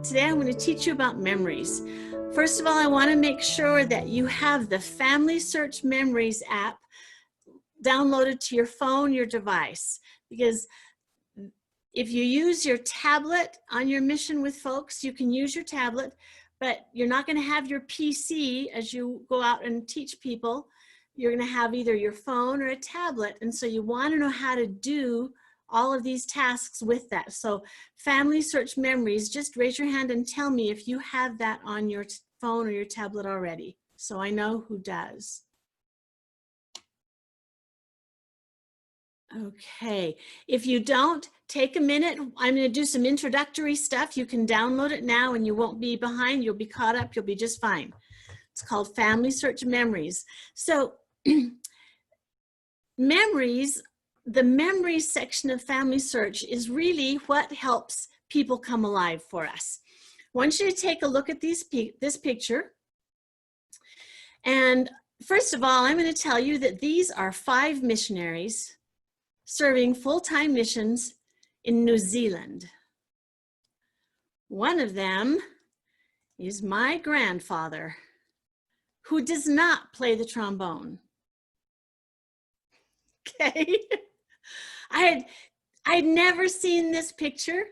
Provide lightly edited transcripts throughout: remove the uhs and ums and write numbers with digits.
Today I'm going to teach you about memories. First of all, I want to make sure that you have the Family Search Memories app downloaded to your phone, your device, because if you use your tablet on your mission with folks, you can use your tablet, but you're not going to have your PC as you go out and teach people. You're going to have either your phone or a tablet, and so you want to know how to do all of these tasks with that. So Family Search Memories, just raise your hand and tell me if you have that on your phone or your tablet already, so I know who does. Okay, if you don't, take a minute. I'm going to do some introductory stuff. You can download it now and you won't be behind. You'll be caught up. You'll be just fine. It's called Family Search Memories. So memories, the memories section of Family Search is really what helps people come alive for us. I want you to take a look at this picture. And first of all, I'm going to tell you that these are 5 missionaries serving full-time missions in New Zealand. One of them is my grandfather, who does not play the trombone. Okay, I'd never seen this picture.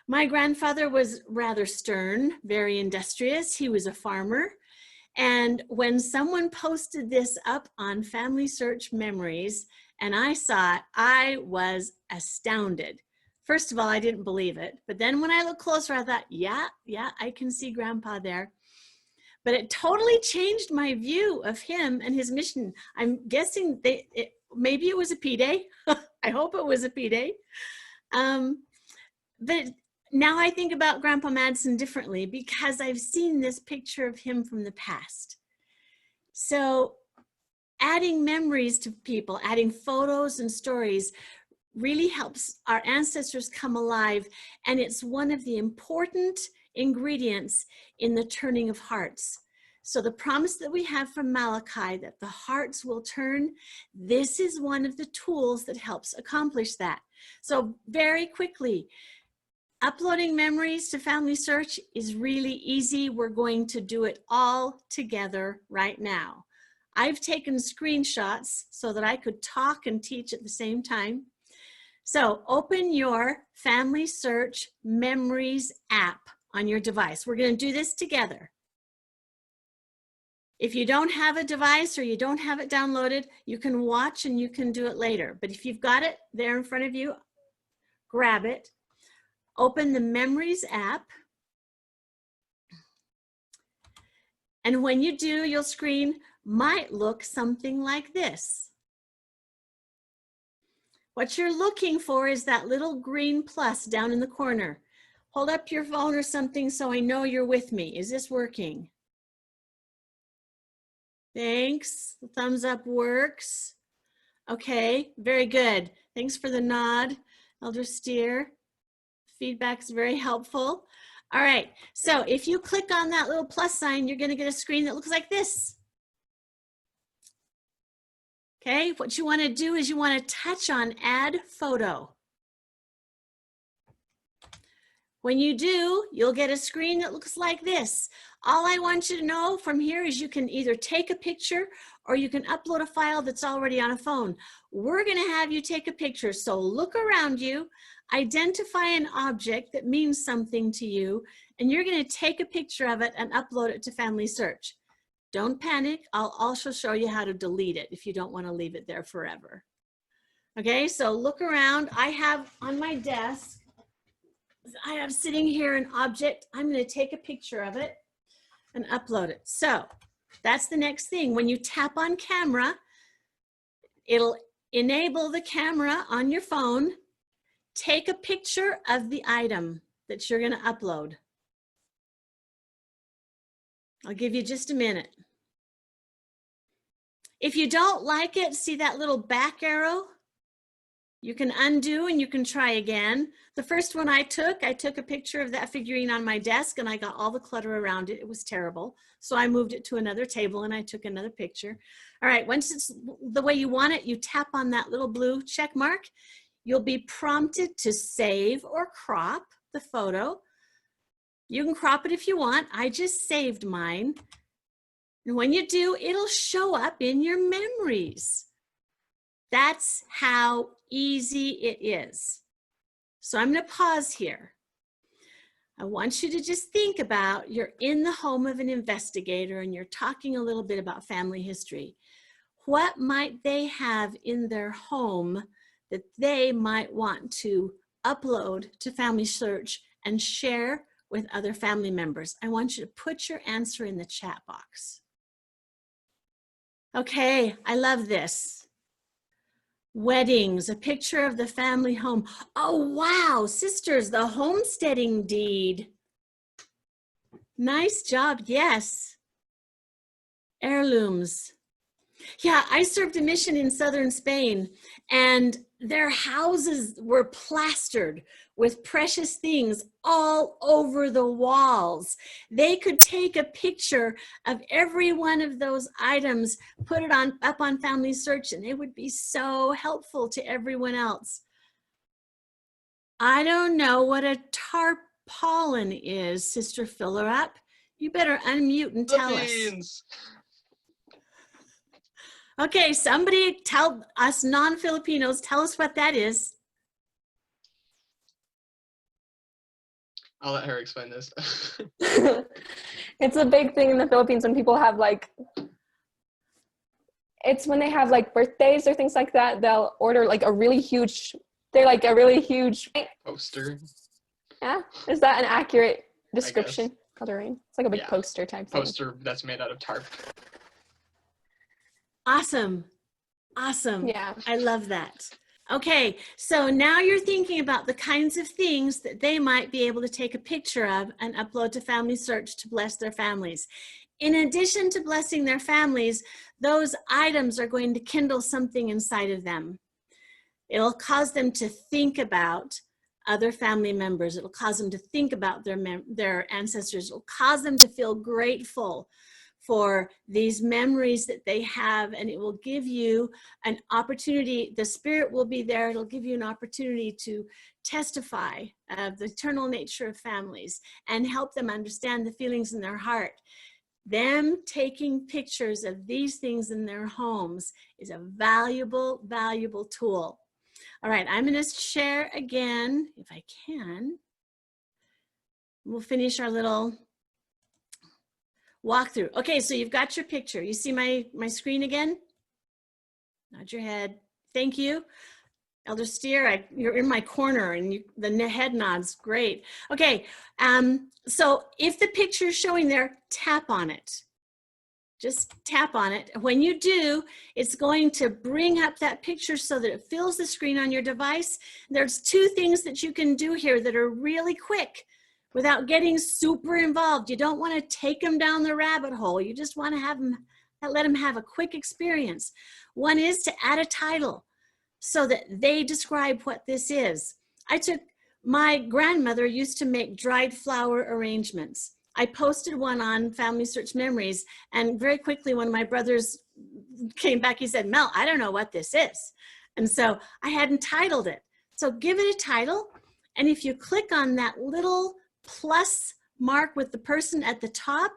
My grandfather was rather stern, very industrious. He was a farmer. And when someone posted this up on Family Search Memories, and I saw it, I was astounded. First of all, I didn't believe it. But then when I looked closer, I thought, yeah, I can see Grandpa there. But it totally changed my view of him and his mission. I'm guessing maybe it was a P-Day. I hope it was a P-Day. But now I think about Grandpa Madsen differently because I've seen this picture of him from the past. So adding memories to people, adding photos and stories really helps our ancestors come alive, and it's one of the important ingredients in the turning of hearts. So the promise that we have from Malachi that the hearts will turn, this is one of the tools that helps accomplish that. So very quickly, uploading memories to Family Search is really easy. We're going to do it all together right now. I've taken screenshots so that I could talk and teach at the same time. So open your Family Search Memories app on your device. We're going to do this together. If you don't have a device or you don't have it downloaded, you can watch and you can do it later. But if you've got it there in front of you, grab it. Open the Memories app. And when you do, your screen might look something like this. What you're looking for is that little green plus down in the corner. Hold up your phone or something so I know you're with me. Is this working? Thanks. The thumbs up works. Okay, very good. Thanks for the nod, Elder Steer. Feedback's very helpful. All right, so if you click on that little plus sign, you're gonna get a screen that looks like this. Okay, what you wanna do is you wanna touch on Add Photo. When you do, you'll get a screen that looks like this. All I want you to know from here is you can either take a picture or you can upload a file that's already on a phone. We're gonna have you take a picture, so look around you, identify an object that means something to you, and you're gonna take a picture of it and upload it to Family Search. Don't panic, I'll also show you how to delete it if you don't wanna leave it there forever. Okay, so look around. I have on my desk, I have sitting here an object. I'm gonna take a picture of it and upload it. So that's the next thing. When you tap on camera, it'll enable the camera on your phone. Take a picture of the item that you're gonna upload. I'll give you just a minute. If you don't like it, see that little back arrow? You can undo and you can try again. The first one I took a picture of that figurine on my desk and I got all the clutter around it. It was terrible. So I moved it to another table and I took another picture. All right, once it's the way you want it, you tap on that little blue check mark. You'll be prompted to save or crop the photo. You can crop it if you want. I just saved mine. And when you do, it'll show up in your memories. That's how easy it is. So I'm going to pause here. I want you to just think about, you're in the home of an investigator and you're talking a little bit about family history. What might they have in their home that they might want to upload to Family Search and share with other family members? I want you to put your answer in the chat box. Okay, I love this. Weddings, a picture of the family home. Oh, wow, sisters, the homesteading deed. Nice job, yes. Heirlooms. Yeah, I served a mission in southern Spain, and their houses were plastered with precious things all over the walls. They could take a picture of every one of those items, put it up on Family Search, and it would be so helpful to everyone else. I don't know what a tarpaulin is, Sister Filler Up. You better unmute and tell us. Okay, somebody tell us non-Filipinos, tell us what that is. I'll let her explain this. It's a big thing in the Philippines when people have like, it's when they have like birthdays or things like that, they'll order like a really huge, they're like a really huge poster. Yeah, is that an accurate description? It's like a big poster type thing. Poster that's made out of tarp. Awesome. Awesome. Yeah. I love that. Okay, so now you're thinking about the kinds of things that they might be able to take a picture of and upload to Family Search to bless their families. In addition to blessing their families, those items are going to kindle something inside of them. It'll cause them to think about other family members. It'll cause them to think about their ancestors. It'll cause them to feel grateful for these memories that they have, and it will give you an opportunity. The Spirit will be there. It'll give you an opportunity to testify of the eternal nature of families and help them understand the feelings in their heart. Them taking pictures of these things in their homes is a valuable, valuable tool. All right, I'm going to share again, if I can. We'll finish our little walkthrough. Okay, so you've got your picture. You see my screen again? Nod your head. Thank you. Elder Steer, you're in my corner and the head nods, great. Okay, so if the picture is showing there, tap on it. Just tap on it. When you do, it's going to bring up that picture so that it fills the screen on your device. There's two things that you can do here that are really quick without getting super involved. You don't want to take them down the rabbit hole. You just want to let them have a quick experience. One is to add a title so that they describe what this is. My grandmother used to make dried flower arrangements. I posted one on Family Search Memories, and very quickly one of my brothers came back, he said, Mel, I don't know what this is. And so I hadn't titled it. So give it a title, and if you click on that little plus mark with the person at the top,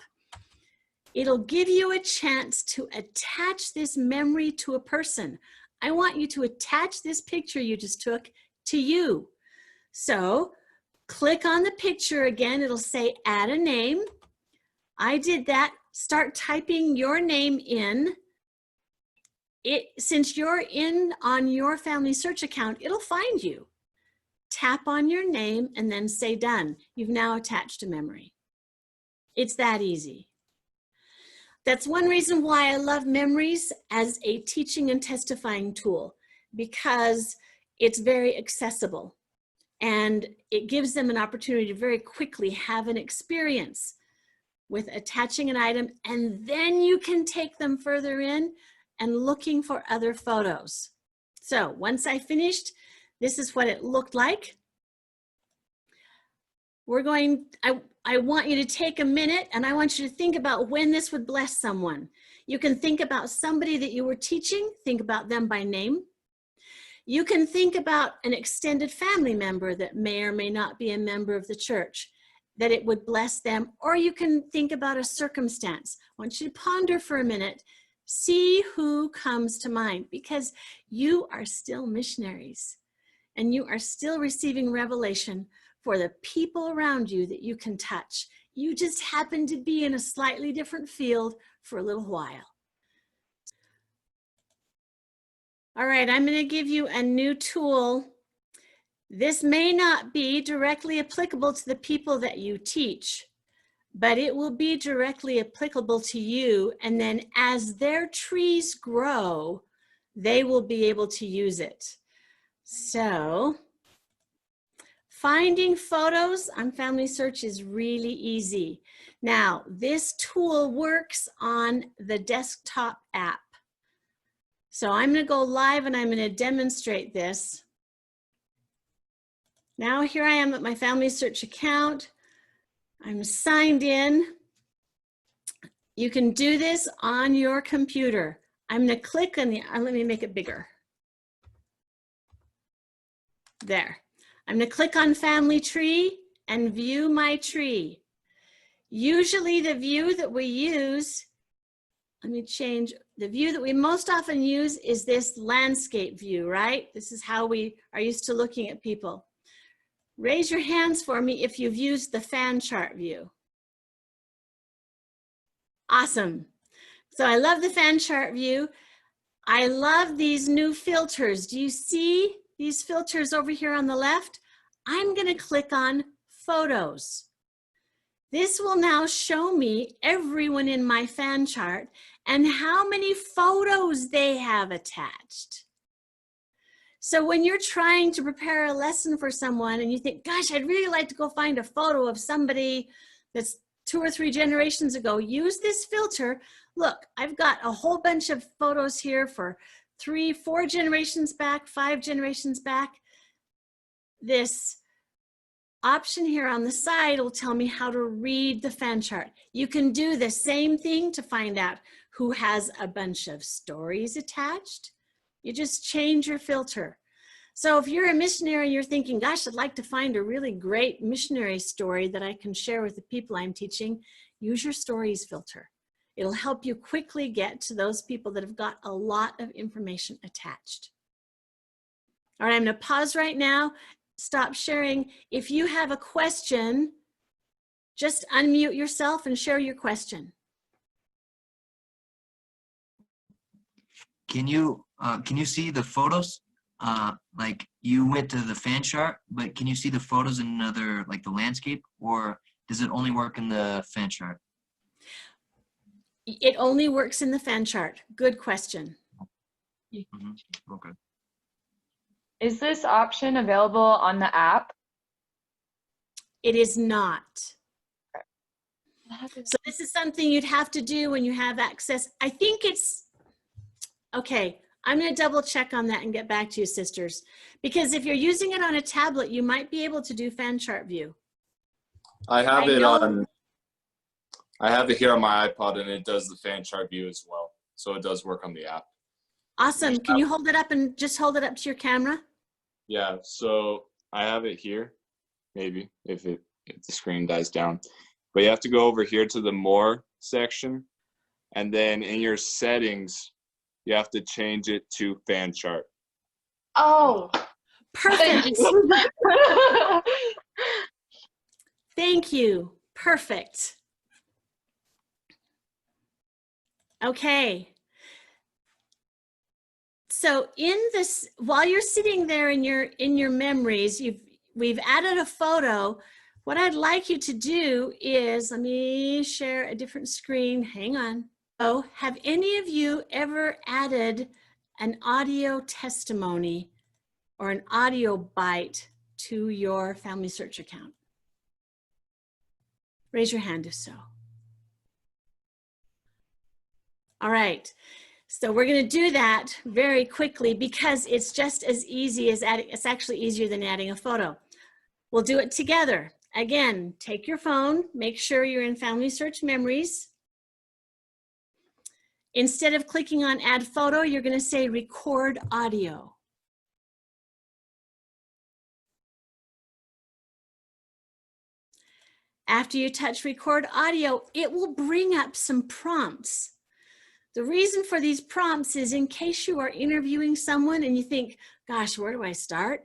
it'll give you a chance to attach this memory to a person. I want you to attach this picture you just took to you. So click on the picture again. It'll say add a name. I did that. Start typing your name in. Since you're in on your Family Search account, it'll find you. Tap on your name and then say done. You've now attached a memory. It's that easy. That's one reason why I love Memories as a teaching and testifying tool, because it's very accessible and it gives them an opportunity to very quickly have an experience with attaching an item, and then you can take them further in and looking for other photos. So once I finished, this is what it looked like. I want you to take a minute and I want you to think about when this would bless someone. You can think about somebody that you were teaching, think about them by name. You can think about an extended family member that may or may not be a member of the church. that it would bless them, or you can think about a circumstance. I want you to ponder for a minute, see who comes to mind, because you are still missionaries and you are still receiving revelation for the people around you that you can touch. You just happen to be in a slightly different field for a little while. All right, I'm going to give you a new tool. This may not be directly applicable to the people that you teach, but it will be directly applicable to you. And then as their trees grow, they will be able to use it. So finding photos on Family Search is really easy. Now, this tool works on the desktop app. So I'm going to go live and I'm going to demonstrate this. Now here I am at my Family Search account. I'm signed in. You can do this on your computer. I'm going to click on the, let me make it bigger. There. I'm going to click on Family Tree and view my tree. Usually the view that we use, let me change, the view that we most often use is this landscape view, right? This is how we are used to looking at people. Raise your hands for me if you've used the fan chart view. Awesome. So I love the fan chart view. I love these new filters. Do you see these filters over here on the left? I'm going to click on photos. This will now show me everyone in my fan chart and how many photos they have attached. So when you're trying to prepare a lesson for someone and you think, gosh, I'd really like to go find a photo of somebody that's 2 or 3 generations ago, use this filter. Look, I've got a whole bunch of photos here for 3, 4 generations back, 5 generations back. This option here on the side will tell me how to read the fan chart. You can do the same thing to find out who has a bunch of stories attached. You just change your filter. So if you're a missionary, you're thinking, gosh, I'd like to find a really great missionary story that I can share with the people I'm teaching, use your stories filter. It'll help you quickly get to those people that have got a lot of information attached. All right, I'm going to pause right now, stop sharing. If you have a question, just unmute yourself and share your question. Can you see the photos? Like you went to the fan chart, but can you see the photos in another, like the landscape, or does it only work in the fan chart? It only works in the fan chart. Good question. Mm-hmm. Okay. Is this option available on the app? It is not. So this is something you'd have to do when you have access. I think it's, okay, I'm going to double check on that and get back to you, sisters. Because if you're using it on a tablet, you might be able to do fan chart view. I have it here on my iPod, and it does the fan chart view as well. So it does work on the app. Awesome. Can you hold it up and just hold it up to your camera? Yeah, so I have it here, maybe, if the screen dies down. But you have to go over here to the More section, and then in your settings, you have to change it to fan chart. Oh, Perfect. thank you. Thank you. Perfect. Okay. So in this, while you're sitting there in your memories, we've added a photo. What I'd like you to do is, let me share a different screen. Hang on. Oh, have any of you ever added an audio testimony or an audio bite to your Family Search account? Raise your hand if so. All right. So we're going to do that very quickly because it's just as easy as adding, it's actually easier than adding a photo. We'll do it together. Again, take your phone, make sure you're in Family Search Memories. Instead of clicking on Add Photo, you're going to say Record Audio. After you touch record audio, it will bring up some prompts. The reason for these prompts is in case you are interviewing someone and you think, gosh, where do I start?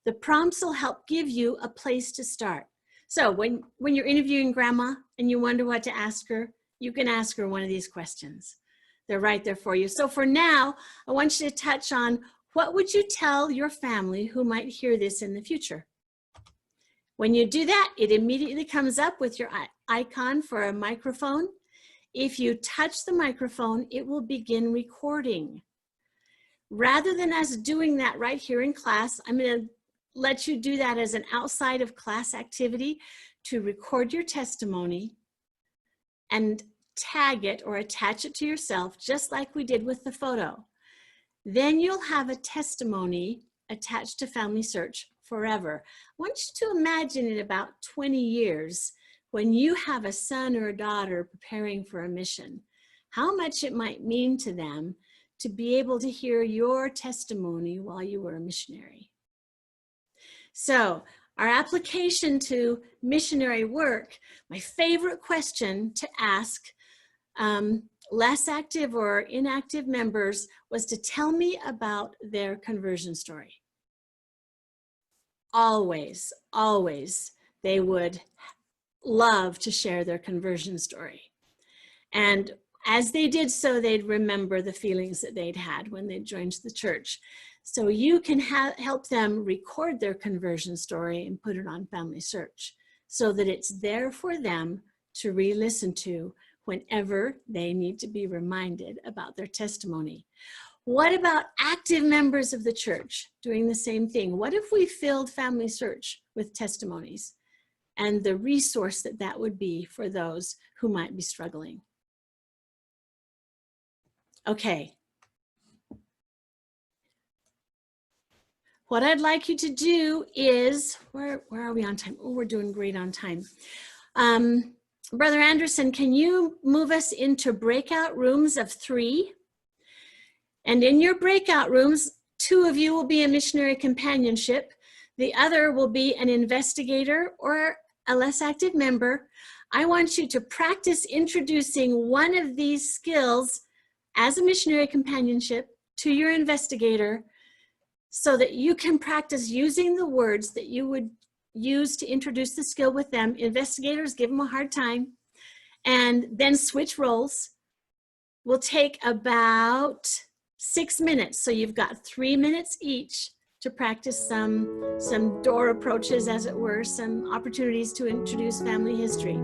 The prompts will help give you a place to start. So when you're interviewing grandma and you wonder what to ask her, you can ask her one of these questions. They're right there for you. So for now, I want you to touch on what would you tell your family who might hear this in the future? When you do that, it immediately comes up with your icon for a microphone. If you touch the microphone, it will begin recording. Rather than us doing that right here in class, I'm going to let you do that as an outside of class activity to record your testimony and tag it or attach it to yourself, just like we did with the photo. Then you'll have a testimony attached to Family Search forever. I want you to imagine in about 20 years, when you have a son or a daughter preparing for a mission, how much it might mean to them to be able to hear your testimony while you were a missionary. So our application to missionary work, my favorite question to ask less active or inactive members was to tell me about their conversion story. Always, always, they would love to share their conversion story. And as they did so, they'd remember the feelings that they'd had when they joined the church. So you can help them record their conversion story and put it on Family Search so that it's there for them to re-listen to whenever they need to be reminded about their testimony. What about active members of the church doing the same thing? What if we filled Family Search with testimonies and the resource that that would be for those who might be struggling? Okay. What I'd like you to do is, where are we on time? Oh, we're doing great on time. Brother Anderson, can you move us into breakout rooms of 3? And in your breakout rooms, 2 of you will be a missionary companionship. The other will be an investigator or a less active member. I want you to practice introducing one of these skills as a missionary companionship to your investigator so that you can practice using the words that you would use to introduce the skill with them. Investigators, give them a hard time, and then switch roles. We'll take about 6 minutes. So you've got 3 minutes each to practice some door approaches, as it were, some opportunities to introduce family history.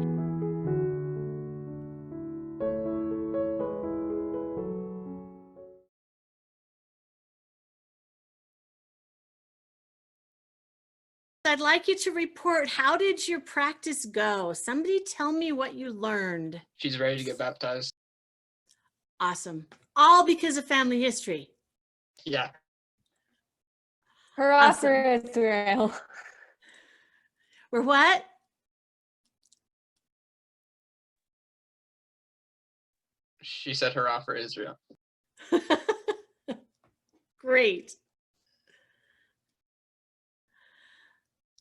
I'd like you to report, how did your practice go? Somebody tell me what you learned. She's ready to get baptized. Awesome. All because of family history. Yeah. Hurrah Awesome. for Israel. We're what? She said hurrah for Israel. Great.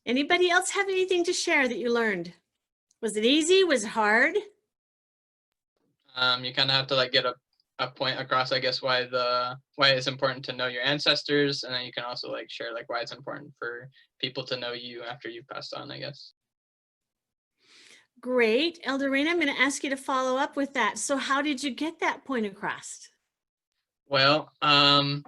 Anybody else have anything to share that you learned? Was it easy? Was it hard? You kind of have to like get a point across, I guess, why it's important to know your ancestors, and then you can also like share like why it's important for people to know you after you've passed on, I guess. Great. Elder Raina, I'm going to ask you to follow up with that. So how did you get that point across? Well,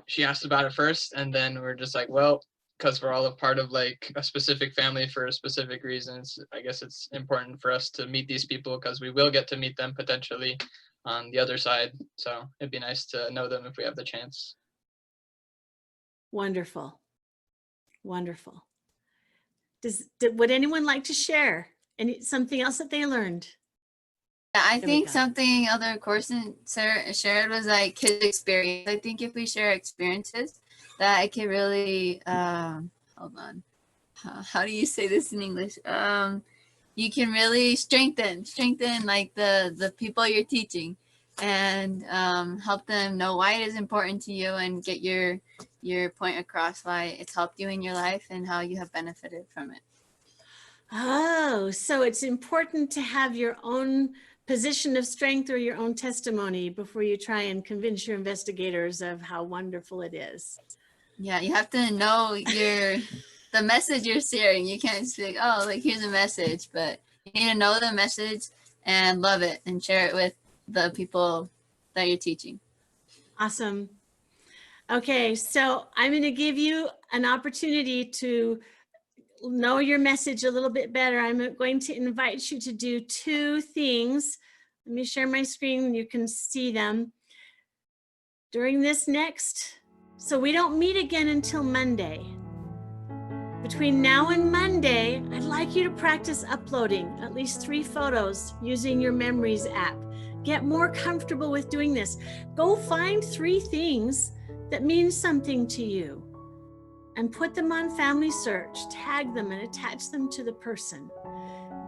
she asked about it first, and then we're just like, well, because we're all a part of like a specific family for specific reasons, I guess it's important for us to meet these people because we will get to meet them potentially on the other side. So it'd be nice to know them if we have the chance. Wonderful. Wonderful. Would anyone like to share something else that they learned? Yeah, I There we think go. something other Corson shared was like his experience. I think if we share experiences, that it can really hold on. How do you say this in English? You can really strengthen like the people you're teaching, and help them know why it is important to you and get your point across, why it's helped you in your life and how you have benefited from it. Oh, so it's important to have your own position of strength or your own testimony before you try and convince your investigators of how wonderful it is. Yeah, you have to know the message you're sharing. You can't just be like, oh, like here's a message, but you need to know the message and love it and share it with the people that you're teaching. Awesome. Okay, so I'm going to give you an opportunity to know your message a little bit better. I'm going to invite you to do 2 things. Let me share my screen and you can see them. During this so we don't meet again until Monday. Between now and Monday, I'd like you to practice uploading at least 3 photos using your Memories app. Get more comfortable with doing this. Go find 3 things that mean something to you and put them on Family Search, tag them and attach them to the person.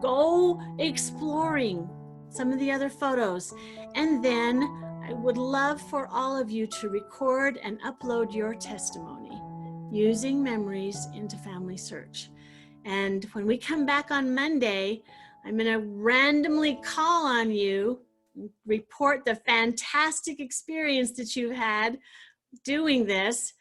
Go exploring some of the other photos. And then I would love for all of you to record and upload your testimony using Memories into Family Search. And when we come back on Monday, I'm going to randomly call on you, report the fantastic experience that you've had doing this,